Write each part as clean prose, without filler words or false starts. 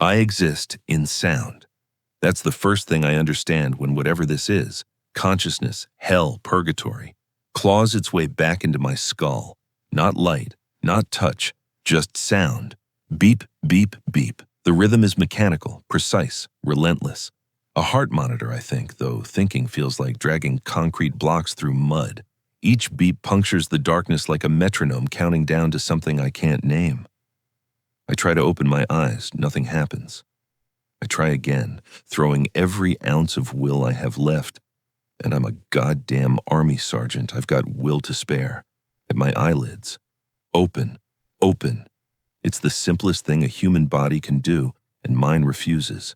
I exist in sound. That's the first thing I understand when whatever this is, consciousness, hell, purgatory, claws its way back into my skull. Not light, not touch, just sound. Beep, beep, beep. The rhythm is mechanical, precise, relentless. A heart monitor, I think, though thinking feels like dragging concrete blocks through mud. Each beep punctures the darkness like a metronome counting down to something I can't name. I try to open my eyes, nothing happens. I try again, throwing every ounce of will I have left, and I'm a goddamn army sergeant. I've got will to spare. At my eyelids. Open, open. It's the simplest thing a human body can do, and mine refuses.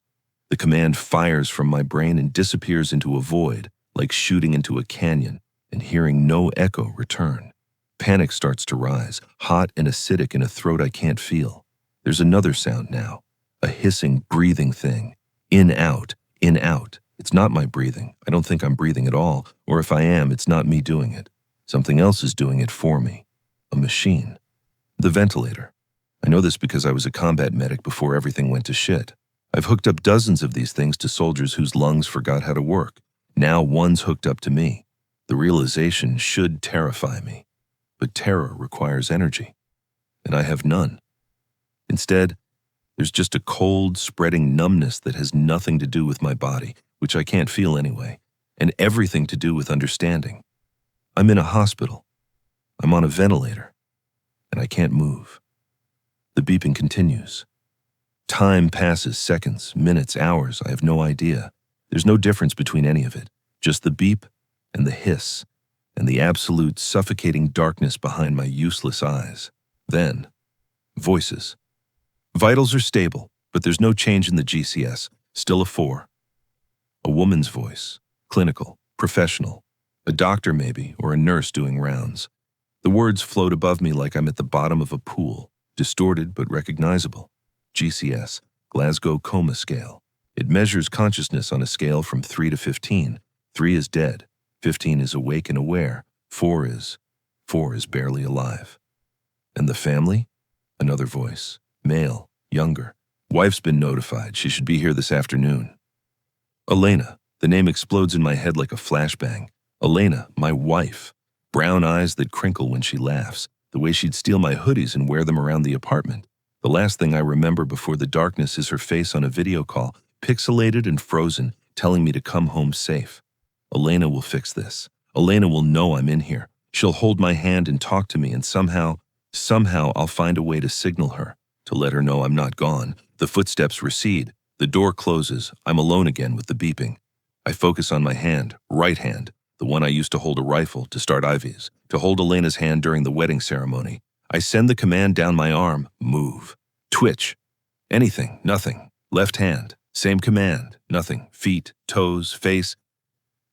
The command fires from my brain and disappears into a void, like shooting into a canyon, and hearing no echo return. Panic starts to rise, hot and acidic in a throat I can't feel. There's another sound now, a hissing, breathing thing. In, out, in, out. It's not my breathing. I don't think I'm breathing at all, or if I am, it's not me doing it. Something else is doing it for me. A machine. The ventilator. I know this because I was a combat medic before everything went to shit. I've hooked up dozens of these things to soldiers whose lungs forgot how to work. Now one's hooked up to me. The realization should terrify me. But terror requires energy, and I have none. Instead, there's just a cold, spreading numbness that has nothing to do with my body, which I can't feel anyway, and everything to do with understanding. I'm in a hospital. I'm on a ventilator, and I can't move. The beeping continues. Time passes, seconds, minutes, hours, I have no idea. There's no difference between any of it, just the beep and the hiss, and the absolute suffocating darkness behind my useless eyes. Then, voices. Vitals are stable, but there's no change in the GCS, still a 4. A woman's voice, clinical, professional, a doctor maybe, or a nurse doing rounds. The words float above me like I'm at the bottom of a pool, distorted but recognizable. GCS, Glasgow Coma Scale. It measures consciousness on a scale from 3 to 15. 3 is dead, 15 is awake and aware, 4 is barely alive. And the family? Another voice. Male, younger. Wife's been notified. She should be here this afternoon. Elena. The name explodes in my head like a flashbang. Elena, my wife. Brown eyes that crinkle when she laughs. The way she'd steal my hoodies and wear them around the apartment. The last thing I remember before the darkness is her face on a video call, pixelated and frozen, telling me to come home safe. Elena will fix this. Elena will know I'm in here. She'll hold my hand and talk to me, and somehow I'll find a way to signal her. To let her know I'm not gone. The footsteps recede. The door closes. I'm alone again with the beeping. I focus on my hand, right hand, the one I used to hold a rifle to start Ivy's, to hold Elena's hand during the wedding ceremony. I send the command down my arm, move, twitch, anything, nothing, left hand, same command, nothing, feet, toes, face,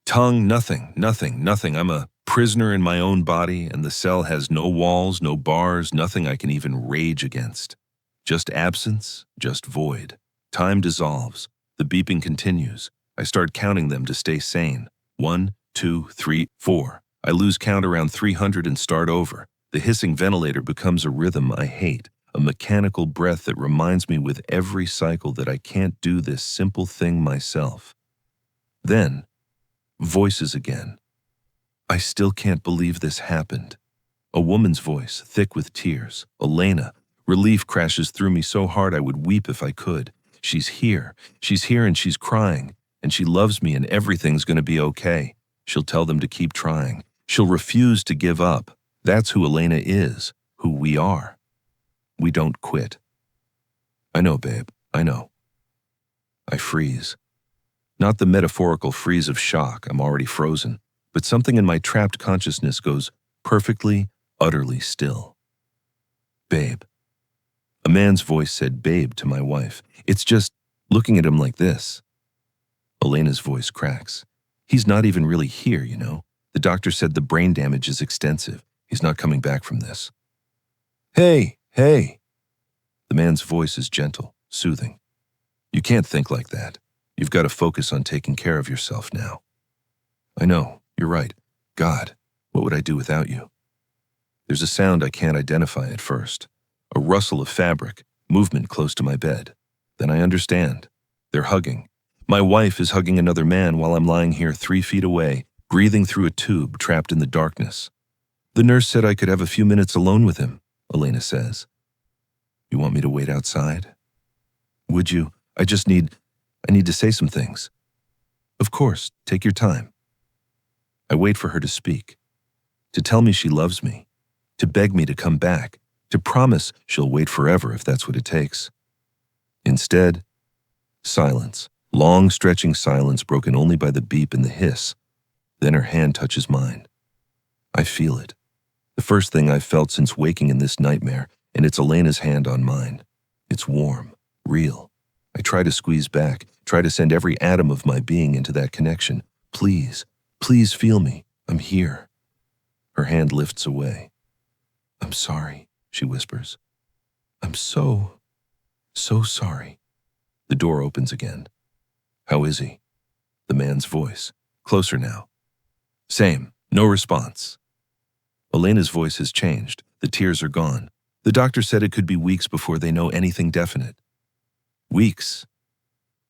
tongue, nothing, nothing, nothing. I'm a prisoner in my own body, and the cell has no walls, no bars, nothing I can even rage against. Just absence, just void. Time dissolves. The beeping continues. I start counting them to stay sane. 1, 2, 3, 4. I lose count around 300 and start over. The hissing ventilator becomes a rhythm I hate, a mechanical breath that reminds me with every cycle that I can't do this simple thing myself. Then, voices again. I still can't believe this happened. A woman's voice, thick with tears. Elena. Relief crashes through me so hard I would weep if I could. She's here and she's crying, and she loves me and everything's gonna be okay. She'll tell them to keep trying. She'll refuse to give up. That's who Elena is, who we are. We don't quit. I know, babe, I know. I freeze. Not the metaphorical freeze of shock, I'm already frozen, but something in my trapped consciousness goes perfectly, utterly still. Babe. A man's voice said babe to my wife. It's just looking at him like this. Elena's voice cracks. He's not even really here, you know. The doctor said the brain damage is extensive. He's not coming back from this. Hey, hey. The man's voice is gentle, soothing. You can't think like that. You've got to focus on taking care of yourself now. I know, you're right. God, what would I do without you? There's a sound I can't identify at first. A rustle of fabric, movement close to my bed. Then I understand. They're hugging. My wife is hugging another man while I'm lying here 3 feet away, breathing through a tube, trapped in the darkness. The nurse said I could have a few minutes alone with him, Elena says. You want me to wait outside? Would you? I need to say some things. Of course, take your time. I wait for her to speak, to tell me she loves me, to beg me to come back, to promise she'll wait forever if that's what it takes. Instead, silence, long stretching silence broken only by the beep and the hiss. Then her hand touches mine. I feel it. The first thing I've felt since waking in this nightmare, and it's Elena's hand on mine. It's warm, real. I try to squeeze back, try to send every atom of my being into that connection. Please, please feel me. I'm here. Her hand lifts away. I'm sorry, she whispers. I'm so sorry. The door opens again. How is he? The man's voice. Closer now. Same. No response. Elena's voice has changed. The tears are gone. The doctor said it could be weeks before they know anything definite. Weeks.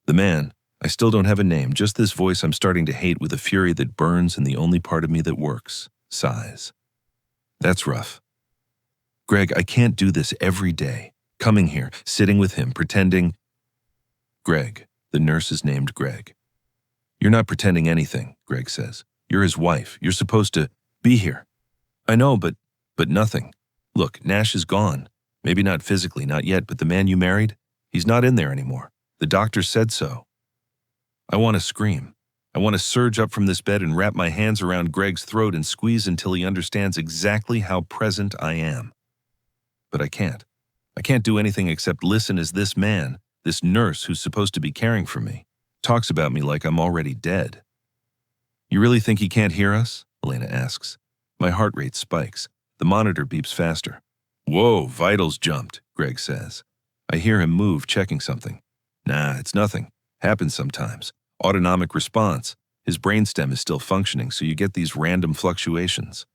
The man, I still don't have a name, just this voice I'm starting to hate with a fury that burns and the only part of me that works, sighs. That's rough. Greg, I can't do this every day. Coming here, sitting with him, pretending. Greg, the nurse is named Greg. You're not pretending anything, Greg says. You're his wife. You're supposed to be here. I know, but nothing. Look, Nash is gone. Maybe not physically, not yet, but the man you married, he's not in there anymore. The doctor said so. I want to scream. I want to surge up from this bed and wrap my hands around Greg's throat and squeeze until he understands exactly how present I am. But I can't. I can't do anything except listen as this man, this nurse who's supposed to be caring for me, talks about me like I'm already dead. You really think he can't hear us? Elena asks. My heart rate spikes. The monitor beeps faster. Whoa, vitals jumped, Greg says. I hear him move, checking something. Nah, it's nothing. Happens sometimes. Autonomic response. His brainstem is still functioning, so you get these random fluctuations.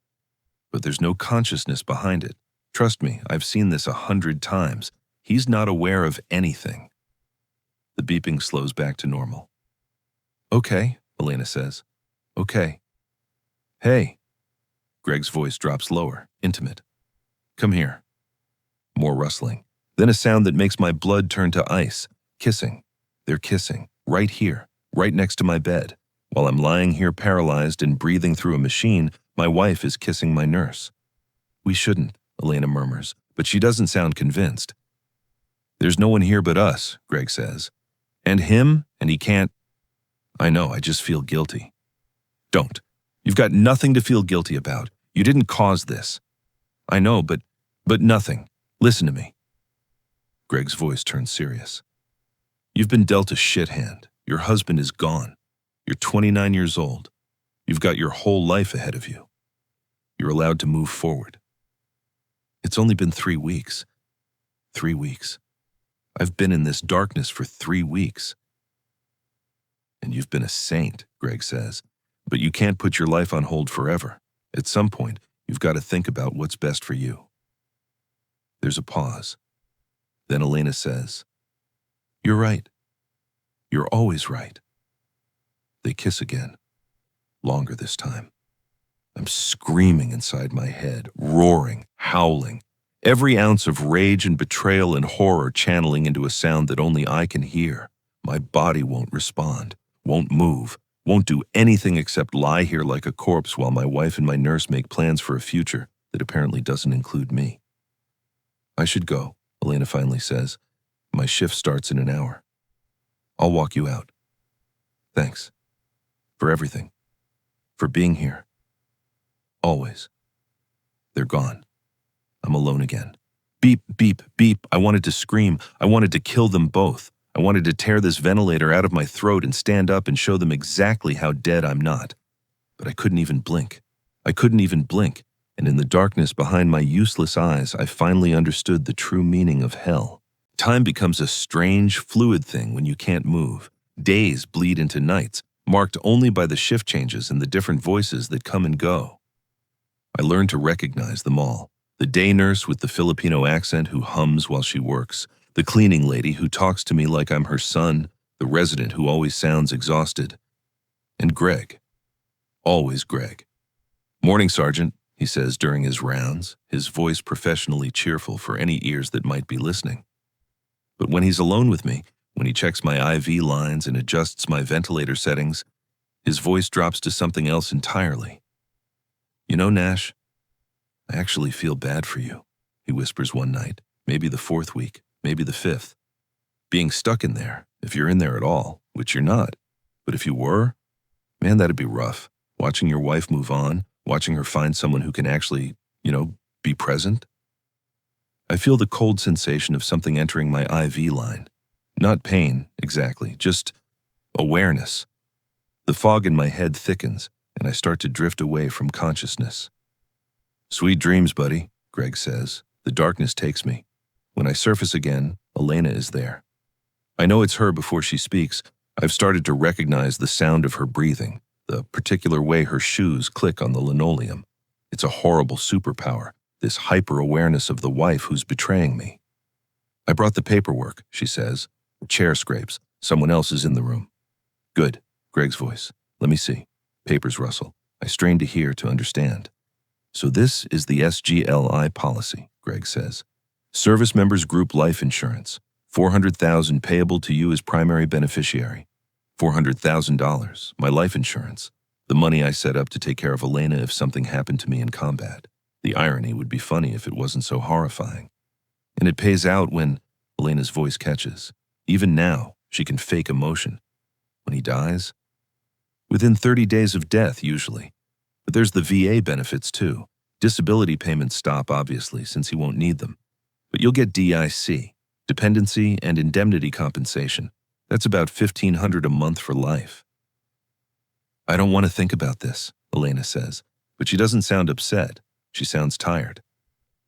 But there's no consciousness behind it. Trust me, I've seen this 100 times. He's not aware of anything. The beeping slows back to normal. Okay, Elena says. Okay. Hey. Greg's voice drops lower, intimate. Come here. More rustling. Then a sound that makes my blood turn to ice. Kissing. They're kissing. Right here. Right next to my bed. While I'm lying here paralyzed and breathing through a machine, my wife is kissing my nurse. We shouldn't, Elena murmurs, but she doesn't sound convinced. There's no one here but us, Greg says. And him, and he can't. I know, I just feel guilty. Don't. You've got nothing to feel guilty about. You didn't cause this. I know, but nothing. Listen to me. Greg's voice turns serious. You've been dealt a shit hand. Your husband is gone. You're 29 years old. You've got your whole life ahead of you. You're allowed to move forward. It's only been 3 weeks. 3 weeks. I've been in this darkness for 3 weeks. And you've been a saint, Greg says. But you can't put your life on hold forever. At some point, you've got to think about what's best for you. There's a pause. Then Elena says, You're right. You're always right. They kiss again. Longer this time. I'm screaming inside my head, roaring, howling. Every ounce of rage and betrayal and horror channeling into a sound that only I can hear. My body won't respond, won't move, won't do anything except lie here like a corpse while my wife and my nurse make plans for a future that apparently doesn't include me. I should go, Elena finally says. My shift starts in an hour. I'll walk you out. Thanks. For everything. For being here. Always. They're gone. I'm alone again. Beep, beep, beep. I wanted to scream. I wanted to kill them both. I wanted to tear this ventilator out of my throat and stand up and show them exactly how dead I'm not. But I couldn't even blink. I couldn't even blink, and in the darkness behind my useless eyes, I finally understood the true meaning of hell. Time becomes a strange, fluid thing when you can't move. Days bleed into nights, marked only by the shift changes and the different voices that come and go. I learned to recognize them all. The day nurse with the Filipino accent who hums while she works, The cleaning lady who talks to me like I'm her son, the resident who always sounds exhausted. And Greg. Always Greg. "Morning, Sergeant," he says during his rounds, his voice professionally cheerful for any ears that might be listening. But when he's alone with me, when he checks my IV lines and adjusts my ventilator settings, his voice drops to something else entirely. "You know, Nash, I actually feel bad for you," he whispers one night, maybe the 4th week, maybe the 5th. "Being stuck in there, if you're in there at all, which you're not. But if you were, man, that'd be rough. Watching your wife move on, watching her find someone who can actually, be present." I feel the cold sensation of something entering my IV line. Not pain, exactly, just awareness. The fog in my head thickens, and I start to drift away from consciousness. "Sweet dreams, buddy," Greg says. The darkness takes me. When I surface again, Elena is there. I know it's her before she speaks. I've started to recognize the sound of her breathing, the particular way her shoes click on the linoleum. It's a horrible superpower, this hyper-awareness of the wife who's betraying me. "I brought the paperwork," she says. Chair scrapes. Someone else is in the room. "Good," Greg's voice. "Let me see." Papers rustle. I strain to hear, to understand. "So this is the SGLI policy," Greg says. "Service Members Group Life Insurance. $400,000 payable to you as primary beneficiary. $400,000, my life insurance. The money I set up to take care of Elena if something happened to me in combat. The irony would be funny if it wasn't so horrifying. And it pays out when," Elena's voice catches. "Even now, she can fake emotion. When he dies? Within 30 days of death, usually. But there's the VA benefits, too. Disability payments stop, obviously, since he won't need them. But you'll get DIC, dependency and indemnity compensation. That's about $1,500 a month for life." "I don't want to think about this," Elena says, but she doesn't sound upset. She sounds tired.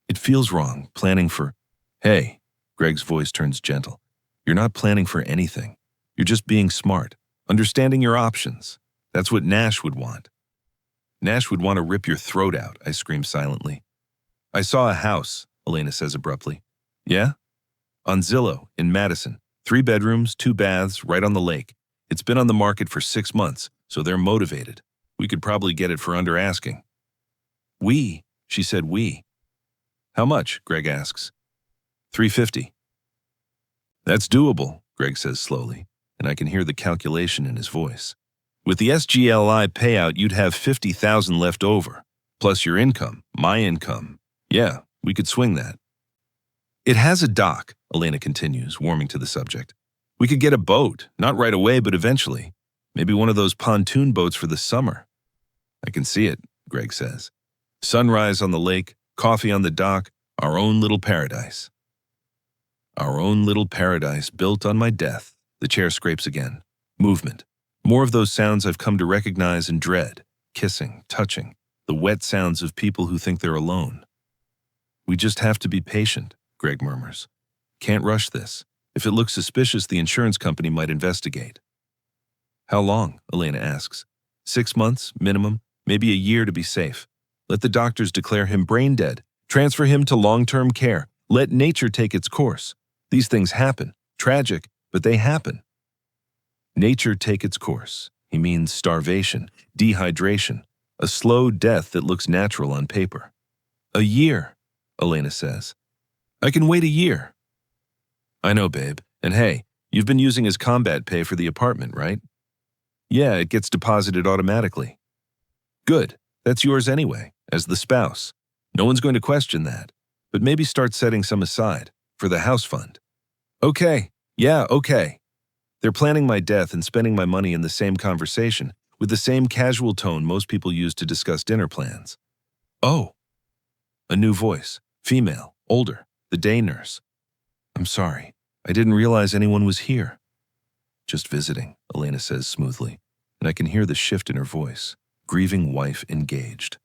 "It feels wrong, planning for—" "Hey," Greg's voice turns gentle. "You're not planning for anything. You're just being smart, understanding your options. That's what Nash would want." "Nash would want to rip your throat out," I scream silently. "I saw a house," Elena says abruptly. "Yeah?" "On Zillow, in Madison. 3 bedrooms, 2 baths, right on the lake. It's been on the market for 6 months, so they're motivated. We could probably get it for under asking." "We," she said, "we." "How much?" Greg asks. $350. "That's doable," Greg says slowly, and I can hear the calculation in his voice. "With the SGLI payout, you'd have $50,000 left over, plus your income, my income. Yeah, we could swing that." "It has a dock," Elena continues, warming to the subject. "We could get a boat, not right away, but eventually. Maybe one of those pontoon boats for the summer." "I can see it," Greg says. "Sunrise on the lake, coffee on the dock, our own little paradise." Our own little paradise built on my death. The chair scrapes again. Movement. More of those sounds I've come to recognize and dread. Kissing, touching, the wet sounds of people who think they're alone. "We just have to be patient," Greg murmurs. "Can't rush this. If it looks suspicious, the insurance company might investigate." "How long?" Elena asks. 6 months, minimum, maybe a year to be safe. Let the doctors declare him brain dead. Transfer him to long-term care. Let nature take its course. These things happen. Tragic, but they happen. Nature take its course. He means starvation, dehydration, a slow death that looks natural on paper. "A year," Elena says. "I can wait a year." "I know, babe. And hey, you've been using his combat pay for the apartment, right?" "Yeah, it gets deposited automatically." "Good. That's yours anyway, as the spouse. No one's going to question that. But maybe start setting some aside, for the house fund." "Okay. Yeah, okay." They're planning my death and spending my money in the same conversation, with the same casual tone most people use to discuss dinner plans. "Oh." A new voice. Female. Older. The day nurse. "I'm sorry. I didn't realize anyone was here." "Just visiting," Elena says smoothly, and I can hear the shift in her voice. Grieving wife engaged.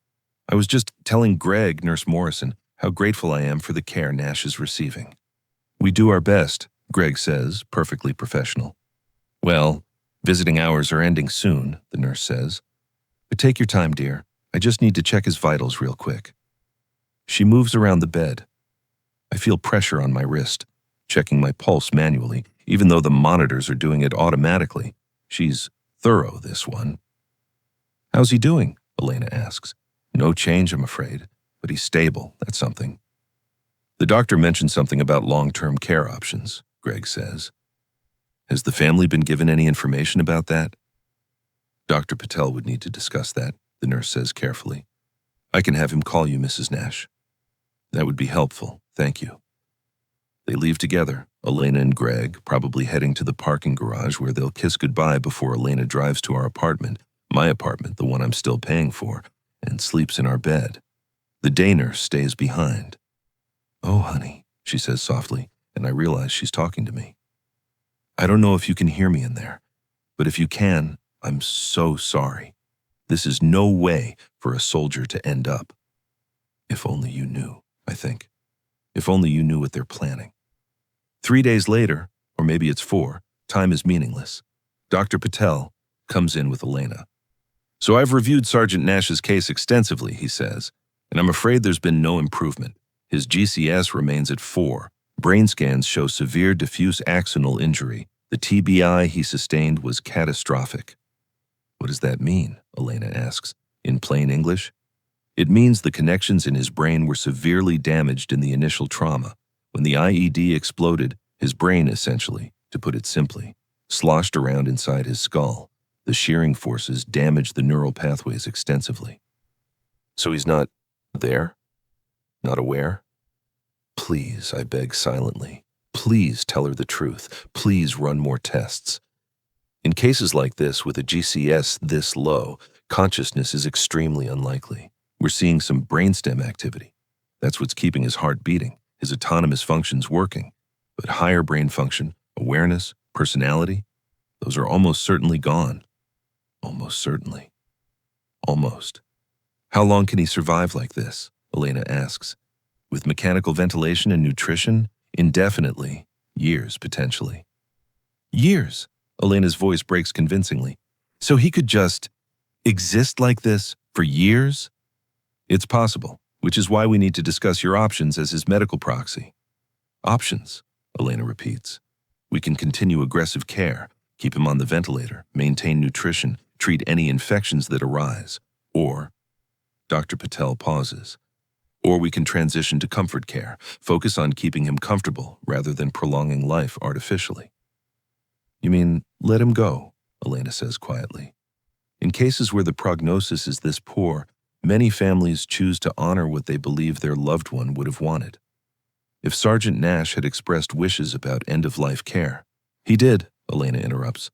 "I was just telling Greg, Nurse Morrison, how grateful I am for the care Nash is receiving." "We do our best," Greg says, perfectly professional. "Well, visiting hours are ending soon," the nurse says. "But take your time, dear. I just need to check his vitals real quick." She moves around the bed. I feel pressure on my wrist. checking my pulse manually, even though the monitors are doing it automatically. She's thorough, this one. "How's he doing?" Elena asks. "No change, I'm afraid, but he's stable, that's something." "The doctor mentioned something about long-term care options," Greg says. "Has the family been given any information about that?" "Dr. Patel would need to discuss that," the nurse says carefully. "I can have him call you, Mrs. Nash." "That would be helpful, thank you." They leave together, Elena and Greg, probably heading to the parking garage where they'll kiss goodbye before Elena drives to our apartment, my apartment, the one I'm still paying for, and sleeps in our bed. The day nurse stays behind. "Oh, honey," she says softly, and I realize she's talking to me. "I don't know if you can hear me in there, but if you can, I'm so sorry. This is no way for a soldier to end up. If only you knew, I think. If only you knew what they're planning." 3 days later, or maybe it's 4, time is meaningless. Dr. Patel comes in with Elena. "So I've reviewed Sergeant Nash's case extensively," he says, "and I'm afraid there's been no improvement. His GCS remains at 4. Brain scans show severe diffuse axonal injury. The TBI he sustained was catastrophic." "What does that mean?" Elena asks. "In plain English?" "It means the connections in his brain were severely damaged in the initial trauma. When the IED exploded, his brain essentially, to put it simply, sloshed around inside his skull. The shearing forces damaged the neural pathways extensively." "So he's not there? Not aware?" "Please," I beg silently. "Please tell her the truth. Please run more tests." In cases like this, with a GCS this low, consciousness is extremely unlikely. We're seeing some brainstem activity. That's what's keeping his heart beating, his autonomous functions working. But higher brain function, awareness, personality, those are almost certainly gone. Almost certainly. Almost. "How long can he survive like this?" Elena asks. "With mechanical ventilation and nutrition? Indefinitely. Years, potentially." "Years?" Elena's voice breaks convincingly. "So he could just exist like this for years?" "It's possible, which is why we need to discuss your options as his medical proxy." "Options," Elena repeats. "We can continue aggressive care, keep him on the ventilator, maintain nutrition, treat any infections that arise. Or," Dr. Patel pauses, "or we can transition to comfort care, focus on keeping him comfortable rather than prolonging life artificially." "You mean, let him go," Elena says quietly. "In cases where the prognosis is this poor, many families choose to honor what they believe their loved one would have wanted. If Sergeant Nash had expressed wishes about end-of-life care—" "He did," Elena interrupts.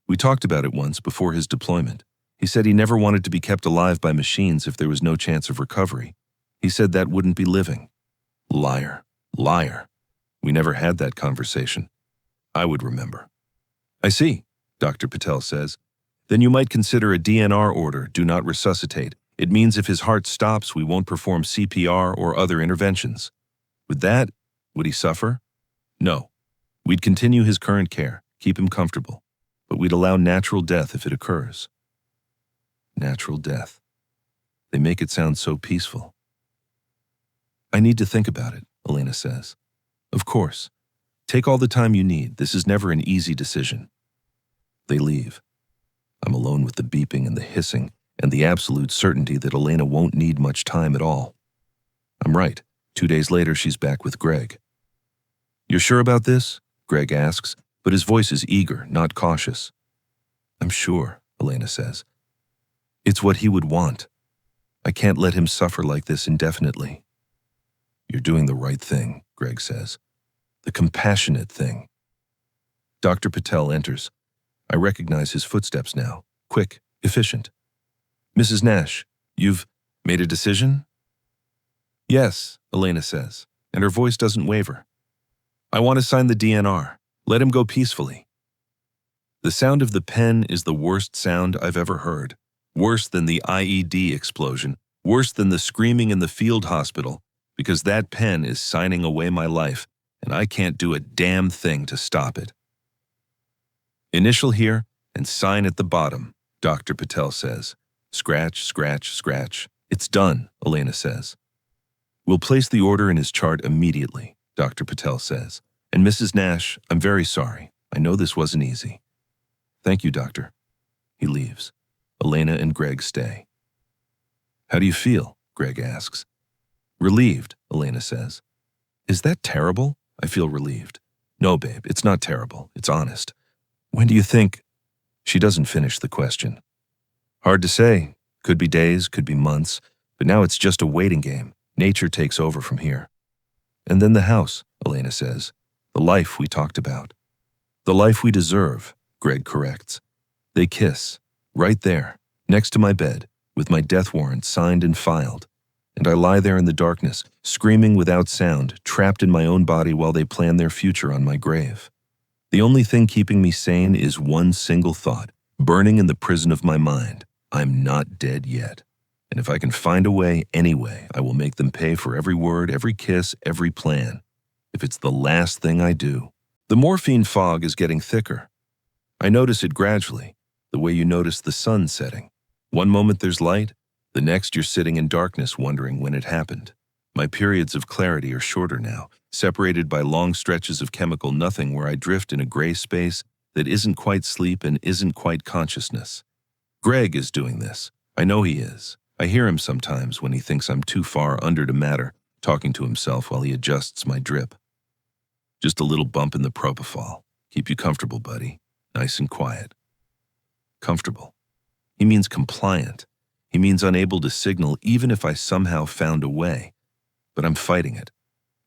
"We talked about it once before his deployment. He said he never wanted to be kept alive by machines if there was no chance of recovery. He said that wouldn't be living." "Liar. Liar. We never had that conversation. I would remember." "I see," Dr. Patel says. "Then you might consider a DNR order, do not resuscitate. It means if his heart stops, we won't perform CPR or other interventions." "With that, would he suffer?" "No. We'd continue his current care, keep him comfortable, but we'd allow natural death if it occurs." Natural death. They make it sound so peaceful. "I need to think about it," Elena says. "Of course. Take all the time you need. This is never an easy decision." They leave. I'm alone with the beeping and the hissing and the absolute certainty that Elena won't need much time at all. I'm right. 2 days later, she's back with Greg. "You're sure about this?" Greg asks, but his voice is eager, not cautious. "I'm sure," Elena says. "It's what he would want. I can't let him suffer like this indefinitely." "You're doing the right thing," Greg says. "The compassionate thing." Dr. Patel enters. I recognize his footsteps now. Quick, efficient. "Mrs. Nash, you've made a decision?" "Yes," Elena says, and her voice doesn't waver. "I want to sign the DNR. Let him go peacefully." The sound of the pen is the worst sound I've ever heard. Worse than the IED explosion. Worse than the screaming in the field hospital, because that pen is signing away my life, and I can't do a damn thing to stop it. "Initial here and sign at the bottom," Dr. Patel says. Scratch, scratch, scratch. "It's done," Elena says. "We'll place the order in his chart immediately," Dr. Patel says. And Mrs. Nash, I'm very sorry. I know this wasn't easy. Thank you, doctor. He leaves. Elena and Greg stay. How do you feel? Greg asks. Relieved, Elena says. Is that terrible? I feel relieved. No, babe, it's not terrible. It's honest. When do you think? She doesn't finish the question. Hard to say. Could be days, could be months, but now it's just a waiting game. Nature takes over from here. And then the house, Elena says. The life we talked about. The life we deserve, Greg corrects. They kiss, right there, next to my bed, with my death warrant signed and filed. And I lie there in the darkness, screaming without sound, trapped in my own body while they plan their future on my grave. The only thing keeping me sane is one single thought, burning in the prison of my mind. I'm not dead yet. And if I can find a way, anyway, I will make them pay for every word, every kiss, every plan. If it's the last thing I do. The morphine fog is getting thicker. I notice it gradually, the way you notice the sun setting. One moment there's light, the next you're sitting in darkness wondering when it happened. My periods of clarity are shorter now, separated by long stretches of chemical nothing where I drift in a gray space that isn't quite sleep and isn't quite consciousness. Greg is doing this. I know he is. I hear him sometimes when he thinks I'm too far under to matter, talking to himself while he adjusts my drip. Just a little bump in the propofol. Keep you comfortable, buddy. Nice and quiet. Comfortable. He means compliant. He means unable to signal even if I somehow found a way. But I'm fighting it.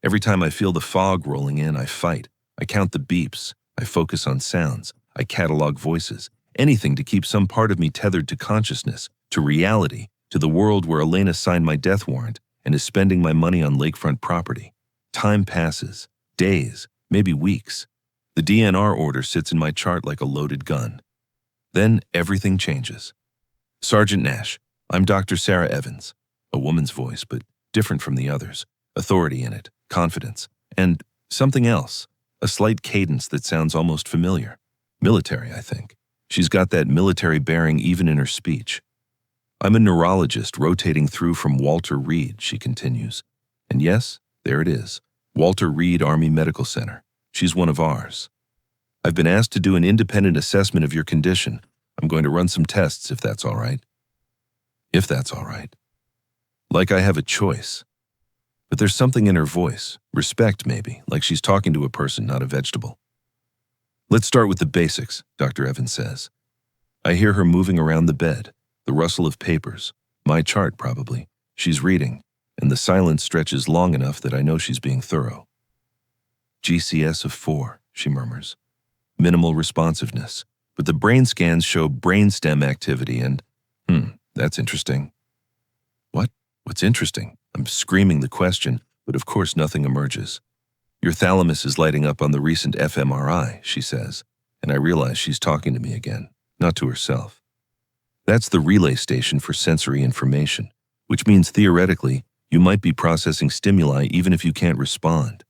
Every time I feel the fog rolling in, I fight. I count the beeps. I focus on sounds. I catalog voices. Anything to keep some part of me tethered to consciousness, to reality, to the world where Elena signed my death warrant and is spending my money on lakefront property. Time passes. Days, maybe weeks. The DNR order sits in my chart like a loaded gun. Then everything changes. Sergeant Nash, I'm Dr. Sarah Evans. A woman's voice, but different from the others. Authority in it, confidence, and something else. A slight cadence that sounds almost familiar. Military, I think. She's got that military bearing even in her speech. I'm a neurologist rotating through from Walter Reed, she continues. And yes, there it is. Walter Reed Army Medical Center. She's one of ours. I've been asked to do an independent assessment of your condition. I'm going to run some tests if that's all right. If that's all right. Like I have a choice. But there's something in her voice, respect maybe, like she's talking to a person, not a vegetable. Let's start with the basics, Dr. Evans says. I hear her moving around the bed, the rustle of papers, my chart probably. She's reading, and the silence stretches long enough that I know she's being thorough. GCS of 4, she murmurs. Minimal responsiveness, but the brain scans show brainstem activity and, that's interesting. What? What's interesting? I'm screaming the question, but of course nothing emerges. Your thalamus is lighting up on the recent fMRI, she says, and I realize she's talking to me again, not to herself. That's the relay station for sensory information, which means theoretically, you might be processing stimuli even if you can't respond.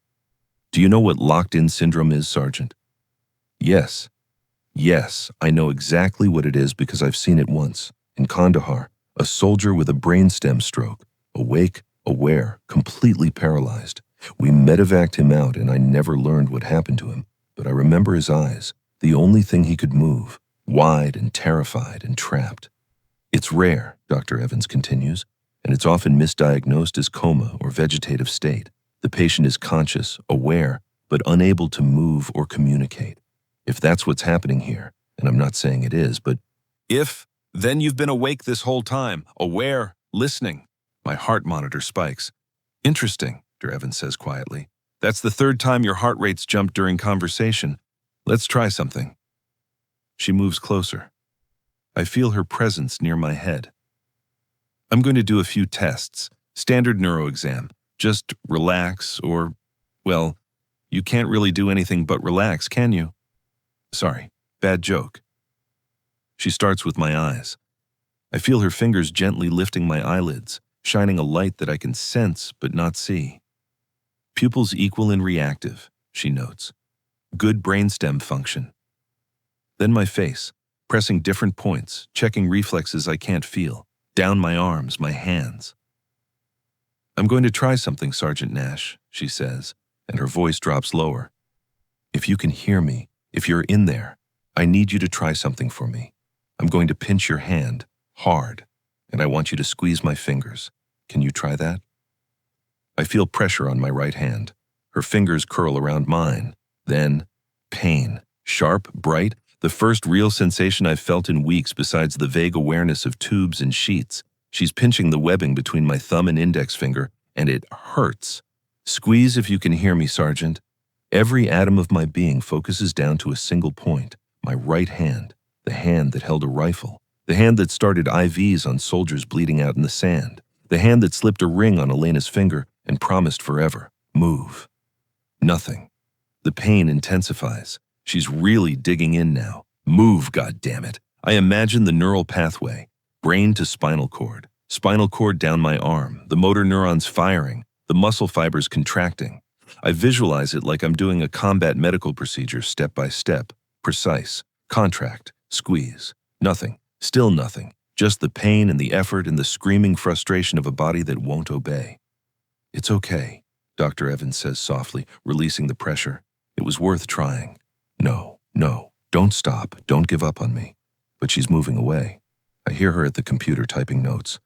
Do you know what locked-in syndrome is, Sergeant? Yes. Yes, I know exactly what it is because I've seen it once. In Kandahar, a soldier with a brainstem stroke, awake, aware, completely paralyzed. We medevaced him out and I never learned what happened to him, but I remember his eyes, the only thing he could move, wide and terrified and trapped. It's rare, Dr. Evans continues, and it's often misdiagnosed as coma or vegetative state. The patient is conscious, aware, but unable to move or communicate. If that's what's happening here, and I'm not saying it is, but if, then you've been awake this whole time, aware, listening. My heart monitor spikes. Interesting, Dr. Evans says quietly. That's the third time your heart rate's jumped during conversation. Let's try something. She moves closer. I feel her presence near my head. I'm going to do a few tests. Standard neuro exam. Just relax or, well, you can't really do anything but relax, can you? Sorry, bad joke. She starts with my eyes. I feel her fingers gently lifting my eyelids, shining a light that I can sense but not see. Pupils equal and reactive, she notes. Good brainstem function. Then my face, pressing different points, checking reflexes I can't feel, down my arms, my hands. I'm going to try something, Sergeant Nash, she says, and her voice drops lower. If you can hear me, if you're in there, I need you to try something for me. I'm going to pinch your hand, hard, and I want you to squeeze my fingers. Can you try that? I feel pressure on my right hand. Her fingers curl around mine. Then, pain. Sharp, bright, the first real sensation I've felt in weeks besides the vague awareness of tubes and sheets. She's pinching the webbing between my thumb and index finger, and it hurts. Squeeze if you can hear me, Sergeant. Every atom of my being focuses down to a single point, my right hand, the hand that held a rifle, the hand that started IVs on soldiers bleeding out in the sand, the hand that slipped a ring on Elena's finger and promised forever. Move. Nothing. The pain intensifies. She's really digging in now. Move, goddammit. I imagine the neural pathway, brain to spinal cord down my arm, the motor neurons firing, the muscle fibers contracting. I visualize it like I'm doing a combat medical procedure step by step, precise, contract, squeeze. Nothing, still nothing, just the pain and the effort and the screaming frustration of a body that won't obey. It's okay, Dr. Evans says softly, releasing the pressure. It was worth trying. No, don't stop, don't give up on me. But she's moving away. I hear her at the computer typing notes.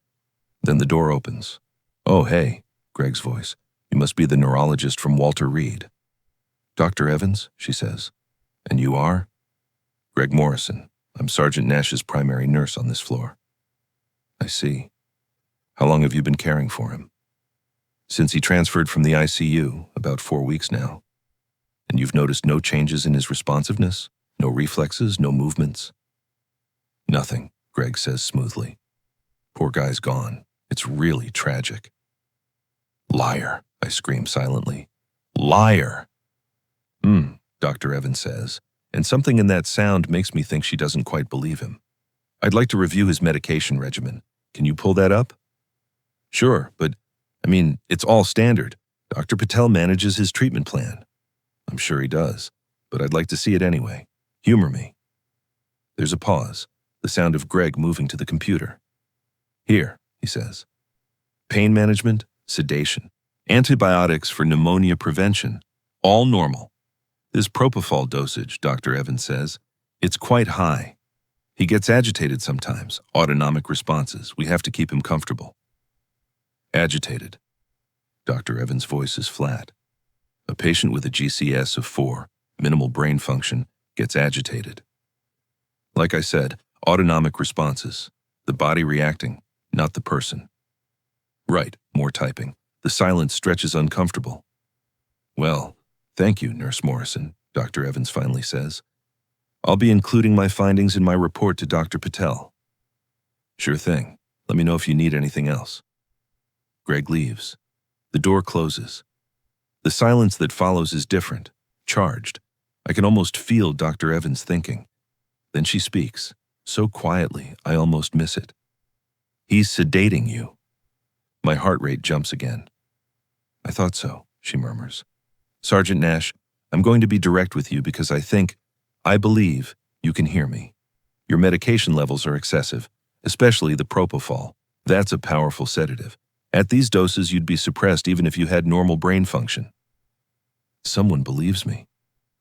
Then the door opens. Oh, hey, Greg's voice. You must be the neurologist from Walter Reed. Dr. Evans, she says. And you are? Greg Morrison. I'm Sergeant Nash's primary nurse on this floor. I see. How long have you been caring for him? Since he transferred from the ICU, about 4 weeks now. And you've noticed no changes in his responsiveness? No reflexes, no movements? Nothing, Greg says smoothly. Poor guy's gone. It's really tragic. Liar, I scream silently. Liar! Dr. Evans says, and something in that sound makes me think she doesn't quite believe him. I'd like to review his medication regimen. Can you pull that up? Sure, but, it's all standard. Dr. Patel manages his treatment plan. I'm sure he does, but I'd like to see it anyway. Humor me. There's a pause, the sound of Greg moving to the computer. Here, he says. Pain management, sedation, antibiotics for pneumonia prevention, all normal. This propofol dosage, Dr. Evans says, it's quite high. He gets agitated sometimes, autonomic responses. We have to keep him comfortable. Agitated. Dr. Evans' voice is flat. A patient with a GCS of 4, minimal brain function, gets agitated. Like I said, autonomic responses. The body reacting, not the person. Right, more typing. The silence stretches uncomfortable. Well, thank you, Nurse Morrison, Dr. Evans finally says. I'll be including my findings in my report to Dr. Patel. Sure thing. Let me know if you need anything else. Greg leaves. The door closes. The silence that follows is different, charged. I can almost feel Dr. Evans thinking. Then she speaks, so quietly I almost miss it. He's sedating you. My heart rate jumps again. I thought so, she murmurs. Sergeant Nash, I'm going to be direct with you because I believe you can hear me. Your medication levels are excessive, especially the propofol. That's a powerful sedative. At these doses, you'd be suppressed even if you had normal brain function. Someone believes me.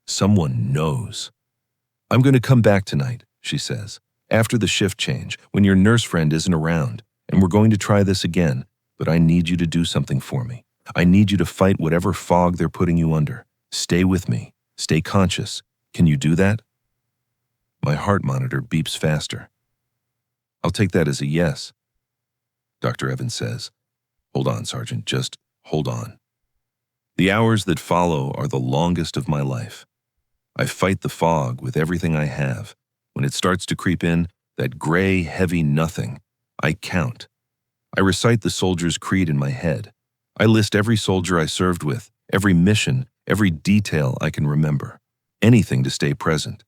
Someone knows. I'm going to come back tonight, she says, after the shift change, when your nurse friend isn't around, and we're going to try this again, but I need you to do something for me. I need you to fight whatever fog they're putting you under. Stay with me. Stay conscious. Can you do that? My heart monitor beeps faster. I'll take that as a yes. Dr. Evans says, Hold on, Sergeant, just hold on. The hours that follow are the longest of my life. I fight the fog with everything I have. When it starts to creep in, that gray, heavy nothing, I count. I recite the soldier's creed in my head. I list every soldier I served with, every mission, every detail I can remember. Anything to stay present.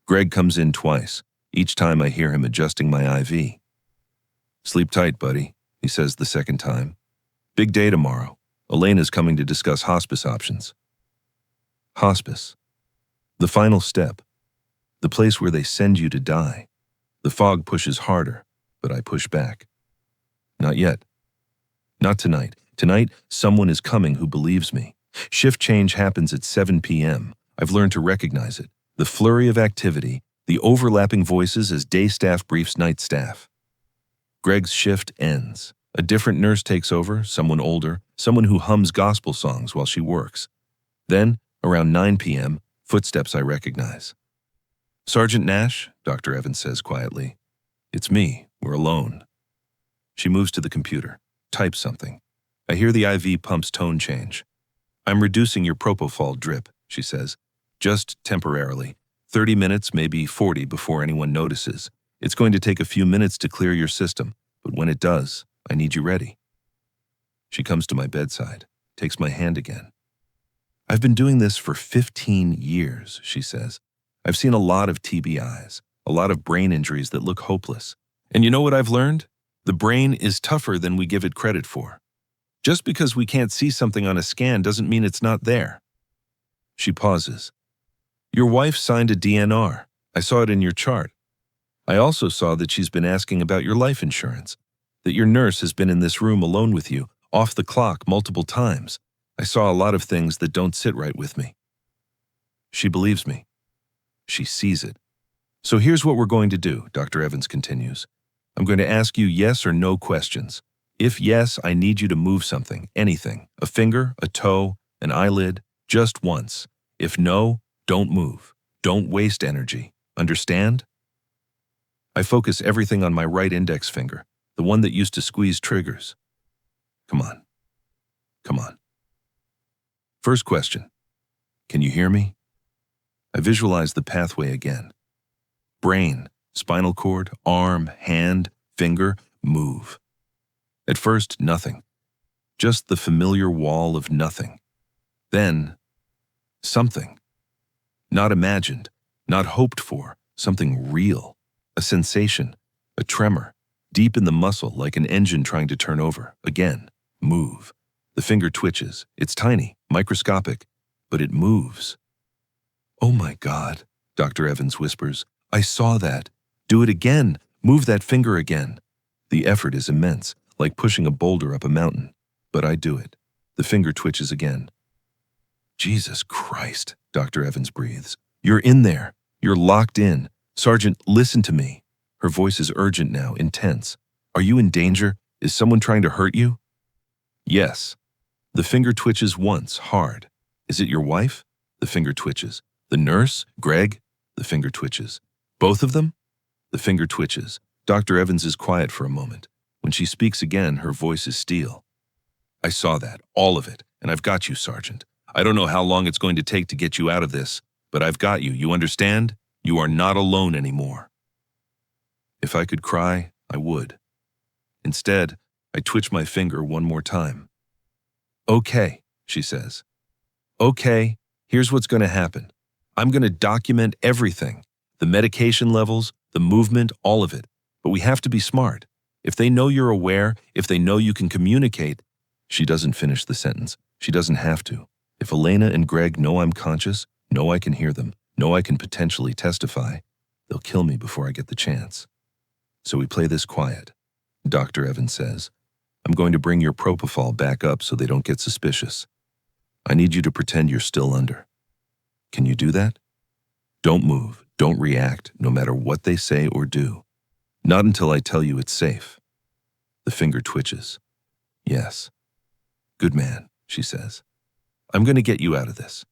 Greg comes in twice, each time I hear him adjusting my IV. Sleep tight, buddy, he says the second time. Big day tomorrow. Elena's coming to discuss hospice options. Hospice. The final step. The place where they send you to die. The fog pushes harder, but I push back. Not yet. Not tonight. Tonight, someone is coming who believes me. Shift change happens at 7 p.m. I've learned to recognize it. The flurry of activity, the overlapping voices as day staff briefs night staff. Greg's shift ends. A different nurse takes over, someone older, someone who hums gospel songs while she works. Then, around 9 p.m., footsteps I recognize. "Sergeant Nash," Dr. Evans says quietly. "It's me. We're alone." She moves to the computer, types something. I hear the IV pump's tone change. "I'm reducing your propofol drip," she says. "Just temporarily. 30 minutes, maybe 40 before anyone notices. It's going to take a few minutes to clear your system, but when it does, I need you ready." She comes to my bedside, takes my hand again. "I've been doing this for 15 years, she says. "I've seen a lot of TBIs, a lot of brain injuries that look hopeless. And you know what I've learned? The brain is tougher than we give it credit for. Just because we can't see something on a scan doesn't mean it's not there." She pauses. "Your wife signed a DNR. I saw it in your chart. I also saw that she's been asking about your life insurance, that your nurse has been in this room alone with you, off the clock multiple times. I saw a lot of things that don't sit right with me." She believes me. She sees it. "So here's what we're going to do," Dr. Evans continues. "I'm going to ask you yes or no questions. If yes, I need you to move something, anything, a finger, a toe, an eyelid, just once. If no, don't move. Don't waste energy. Understand?" I focus everything on my right index finger, the one that used to squeeze triggers. Come on. Come on. First question. Can you hear me? I visualize the pathway again. Brain, spinal cord, arm, hand, finger, move. At first, nothing. Just the familiar wall of nothing. Then, something. Not imagined, not hoped for, something real. A sensation, a tremor, deep in the muscle like an engine trying to turn over. Again, move. The finger twitches. It's tiny, microscopic, but it moves. "Oh my God," Dr. Evans whispers. "I saw that. Do it again. Move that finger again." The effort is immense, like pushing a boulder up a mountain. But I do it. The finger twitches again. "Jesus Christ," Dr. Evans breathes. "You're in there. You're locked in. Sergeant, listen to me." Her voice is urgent now, intense. "Are you in danger? Is someone trying to hurt you?" "Yes." The finger twitches once, hard. "Is it your wife?" The finger twitches. "The nurse? Greg?" The finger twitches. "Both of them?" The finger twitches. Dr. Evans is quiet for a moment. When she speaks again, her voice is steel. "I saw that, all of it, and I've got you, Sergeant. I don't know how long it's going to take to get you out of this, but I've got you, you understand? You are not alone anymore." If I could cry, I would. Instead, I twitch my finger one more time. "Okay," she says. "Okay, here's what's going to happen. I'm going to document everything, the medication levels, the movement, all of it. But we have to be smart. If they know you're aware, if they know you can communicate—" She doesn't finish the sentence. She doesn't have to. If Elena and Greg know I'm conscious, know I can hear them, know I can potentially testify, they'll kill me before I get the chance. So we play this quiet. Dr. Evans says, "I'm going to bring your propofol back up so they don't get suspicious. I need you to pretend you're still under. Can you do that? Don't move, don't react, no matter what they say or do. Not until I tell you it's safe." The finger twitches. "Yes." "Good man," she says. "I'm going to get you out of this.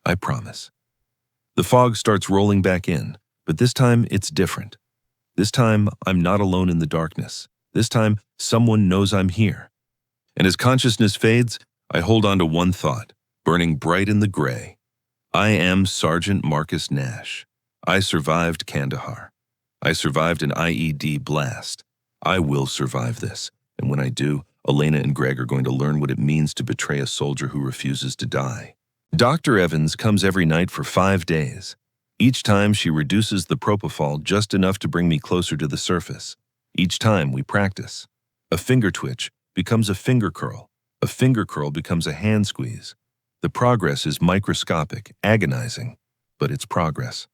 I promise." The fog starts rolling back in, but this time it's different. This time I'm not alone in the darkness. This time someone knows I'm here. And as consciousness fades, I hold on to one thought, burning bright in the gray. I am Sergeant Marcus Nash. I survived Kandahar. I survived an IED blast. I will survive this, and when I do, Elena and Greg are going to learn what it means to betray a soldier who refuses to die. Dr. Evans comes every night for 5 days. Each time she reduces the propofol just enough to bring me closer to the surface. Each time we practice. A finger twitch becomes a finger curl. A finger curl becomes a hand squeeze. The progress is microscopic, agonizing, but it's progress.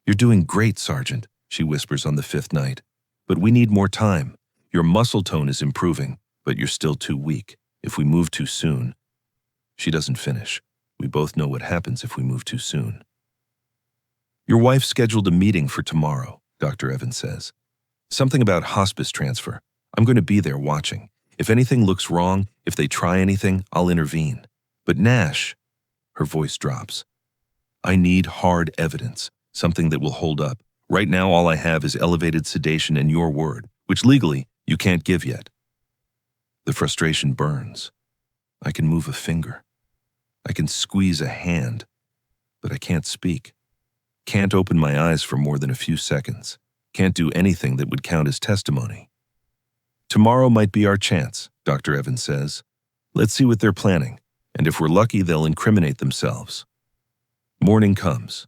"You're doing great, Sergeant," she whispers on the 5th night. "But we need more time. Your muscle tone is improving, but you're still too weak. If we move too soon—" She doesn't finish. We both know what happens if we move too soon. Your wife scheduled a meeting for tomorrow, Dr. Evans says. Something about hospice transfer. I'm going to be there watching. If anything looks wrong, if they try anything, I'll intervene. But Nash, her voice drops. I need hard evidence, something that will hold up. Right now, all I have is elevated sedation and your word, which legally you can't give yet. The frustration burns. I can move a finger. I can squeeze a hand, but I can't speak. Can't open my eyes for more than a few seconds. Can't do anything that would count as testimony. Tomorrow might be our chance, Dr. Evans says. Let's see what they're planning, and if we're lucky, they'll incriminate themselves. Morning comes.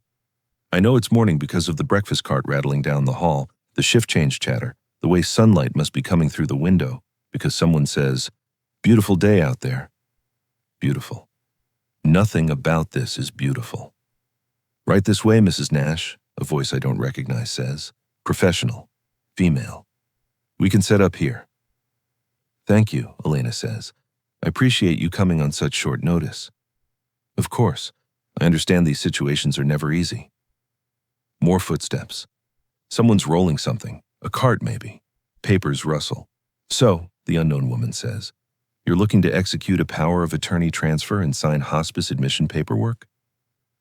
I know it's morning because of the breakfast cart rattling down the hall, the shift change chatter, the way sunlight must be coming through the window, because someone says, "Beautiful day out there." Beautiful. Nothing about this is beautiful. Right this way, Mrs. Nash, a voice I don't recognize says. Professional. Female. We can set up here. Thank you, Elena says. I appreciate you coming on such short notice. Of course. I understand these situations are never easy. More footsteps. Someone's rolling something. A cart, maybe. Papers rustle. So, the unknown woman says, you're looking to execute a power of attorney transfer and sign hospice admission paperwork?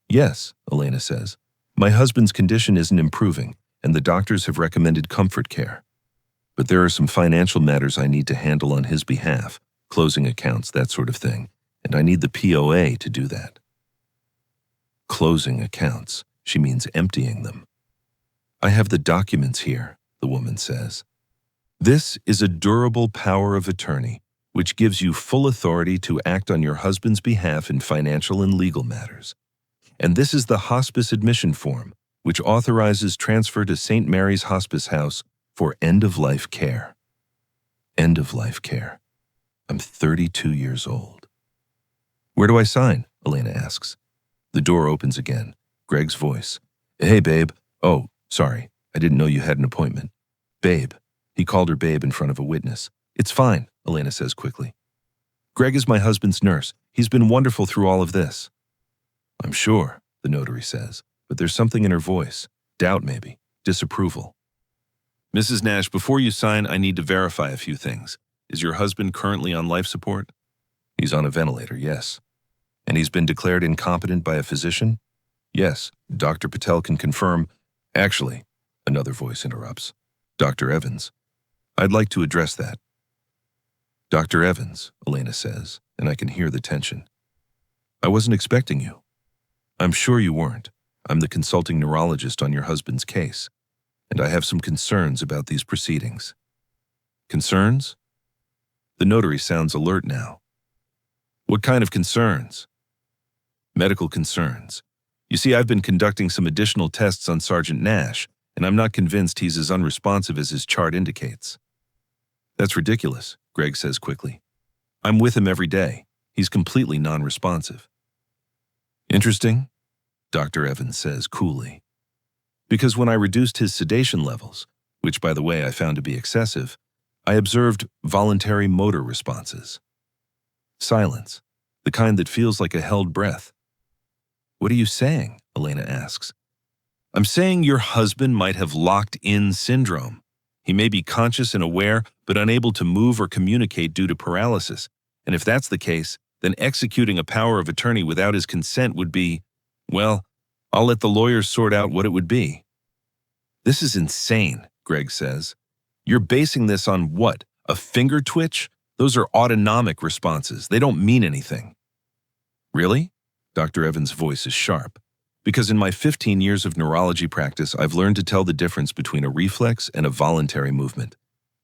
Yes, Elena says. My husband's condition isn't improving, and the doctors have recommended comfort care. But there are some financial matters I need to handle on his behalf, closing accounts, that sort of thing, and I need the POA to do that. Closing accounts. She means emptying them. I have the documents here, the woman says. This is a durable power of attorney, which gives you full authority to act on your husband's behalf in financial and legal matters. And this is the hospice admission form, which authorizes transfer to St. Mary's Hospice House for end-of-life care. End-of-life care. I'm 32 years old. Where do I sign? Elena asks. The door opens again. Greg's voice. Hey, babe. Oh, sorry. I didn't know you had an appointment. Babe. He called her babe in front of a witness. It's fine, Elena says quickly. Greg is my husband's nurse. He's been wonderful through all of this. I'm sure, the notary says, but there's something in her voice. Doubt, maybe. Disapproval. Mrs. Nash, before you sign, I need to verify a few things. Is your husband currently on life support? He's on a ventilator, yes. And he's been declared incompetent by a physician? Yes, Dr. Patel can confirm. Actually, another voice interrupts. Dr. Evans. I'd like to address that. Dr. Evans, Elena says, and I can hear the tension. I wasn't expecting you. I'm sure you weren't. I'm the consulting neurologist on your husband's case, and I have some concerns about these proceedings. Concerns? The notary sounds alert now. What kind of concerns? Medical concerns. You see, I've been conducting some additional tests on Sergeant Nash, and I'm not convinced he's as unresponsive as his chart indicates. That's ridiculous, Greg says quickly. I'm with him every day. He's completely non-responsive. Interesting, Dr. Evans says coolly. Because when I reduced his sedation levels, which by the way I found to be excessive, I observed voluntary motor responses. Silence, the kind that feels like a held breath. What are you saying? Elena asks. I'm saying your husband might have locked-in syndrome. He may be conscious and aware, but unable to move or communicate due to paralysis. And if that's the case, then executing a power of attorney without his consent would be, well, I'll let the lawyers sort out what it would be. This is insane, Greg says. You're basing this on what? A finger twitch? Those are autonomic responses. They don't mean anything. Really? Dr. Evans' voice is sharp. Because in my 15 years of neurology practice, I've learned to tell the difference between a reflex and a voluntary movement.